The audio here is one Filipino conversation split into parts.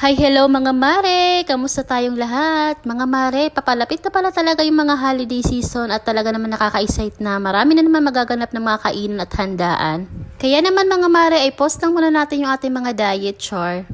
Hi, hello mga mare! Kamusta tayong lahat? Mga mare, papalapit na pala talaga yung mga holiday season at talaga naman nakaka-excite na marami na naman magaganap ng mga kainan at handaan. Kaya naman mga mare ay post lang muna natin yung ating mga diet char.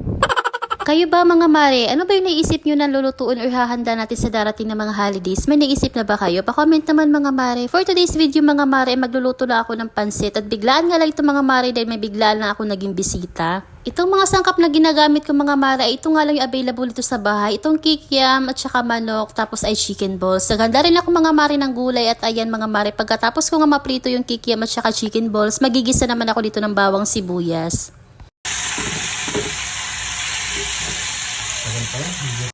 Kayo ba mga mare, ano ba yung naisip nyo na lulutuin o hahanda natin sa darating na mga holidays? May naisip na ba kayo? Pa-comment naman mga mare. For today's video mga mare, magluluto na ako ng pansit at biglaan nga lang ito mga mare dahil may biglaan lang ako naging bisita. Itong mga sangkap na ginagamit ko mga mare ay ito nga lang yung available dito sa bahay. Itong kikiam at saka manok tapos ay chicken balls. Naganda rin ako mga mare ng gulay at ayan mga mare. Pagkatapos ko nga maprito yung kikiam at saka chicken balls, magigisa naman ako dito ng bawang sibuyas.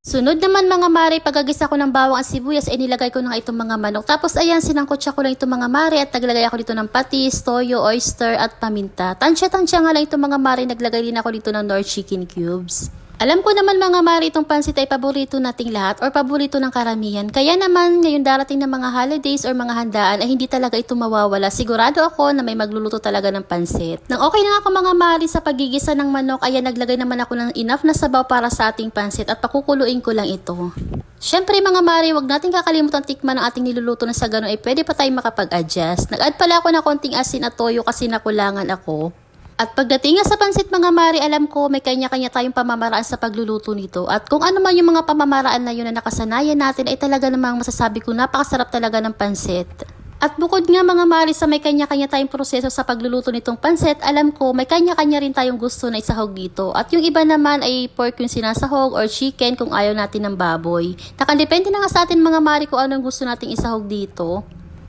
Sunod naman mga mare, pagagisa ko ng bawang at sibuyas ay nilagay ko na itong mga manok. Tapos ayan, sinangkotsa ko lang itong mga mare at naglagay ako dito ng patis, toyo, oyster at paminta. Tansya-tansya nga lang itong mga mare, naglagay din ako dito ng Knorr chicken cubes. Alam ko naman mga mare, itong pansit ay paborito nating lahat or paborito ng karamihan. Kaya naman ngayon darating na mga holidays or mga handaan ay hindi talaga ito mawawala. Sigurado ako na may magluluto talaga ng pansit. Nang okay na ako mga mare sa pagigisa ng manok, ayan naglagay naman ako ng enough na sabaw para sa ating pansit at pakukuluin ko lang ito. Syempre mga mare, wag natin kakalimutan tikman ang ating niluluto na sa ganun ay pwede pa tayong makapag-adjust. Nag-add pala ako ng konting asin at toyo kasi nakulangan ako. At pagdating nga sa pansit mga mare, alam ko may kanya-kanya tayong pamamaraan sa pagluluto nito. At kung ano man yung mga pamamaraan na yun na nakasanayan natin ay talaga namang masasabi ko napakasarap talaga ng pansit. At bukod nga mga mare sa may kanya-kanya tayong proseso sa pagluluto nitong pansit, alam ko may kanya-kanya rin tayong gusto na isahog dito. At yung iba naman ay pork yung sinasahog or chicken kung ayaw natin ng baboy. Nakadepende na nga sa atin mga mare kung anong gusto nating isahog dito.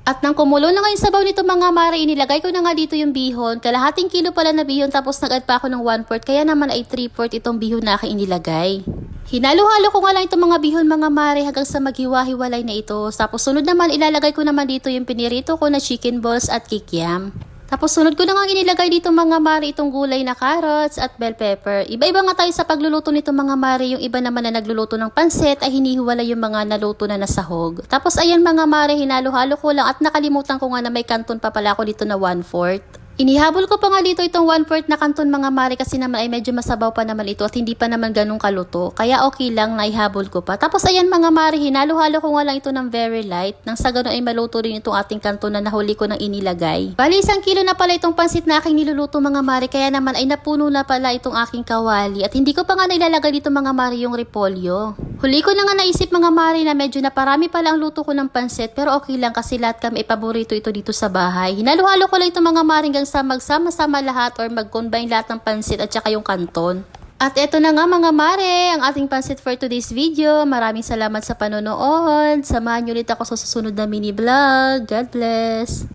At nang kumulo na nga yung sabaw nito mga mare, inilagay ko na nga dito yung bihon. Kalahating kilo pala na bihon tapos nag-add pa ako ng 1/4 kaya naman ay 3/4 itong bihon na aking inilagay. Hinalo-halo ko nga lang itong mga bihon mga mare hanggang sa maghiwa-hiwalay na ito. Tapos sunod naman ilalagay ko naman dito yung pinirito ko na chicken balls at kikiam. Tapos sunod ko na nga inilagay dito mga mare itong gulay na carrots at bell pepper. Iba-iba nga tayo sa pagluluto nito mga mare. Yung iba naman na nagluluto ng pansit ay hinihiwala yung mga naluto na nasahog. Tapos ayan mga mare, hinalo-halo ko lang at nakalimutan ko nga na may kanton pa pala ako dito na 1/4. Inihabol ko pa nga dito itong 1/4 na kanton mga mare kasi naman ay medyo masabaw pa naman ito at hindi pa naman ganun kaluto. Kaya okay lang na ihabol ko pa. Tapos ayan mga mare, hinalo-halo ko nga lang ito ng very light. Nang sa ganun ay maluto rin itong ating kanton na nahuli ko ng inilagay. Bali 1 kilo na pala itong pansit na aking niluluto mga mare. Kaya naman ay napuno na pala itong aking kawali. At hindi ko pa nga nailalagay dito mga mare yung repolyo. Huli ko na nga naisip mga mare na medyo naparami pala ang luto ko ng pansit. Pero okay lang kasi lahat kami paborito ito dito sa bahay. Hinalo-halo ko lang itong mga mare hanggang sa magsama-sama lahat or mag-combine lahat ng pansit at saka yung kanton. At eto na nga mga mare, ang ating pansit for today's video. Maraming salamat sa panonood. Samahan nyo ulit ako sa susunod na mini vlog. God bless!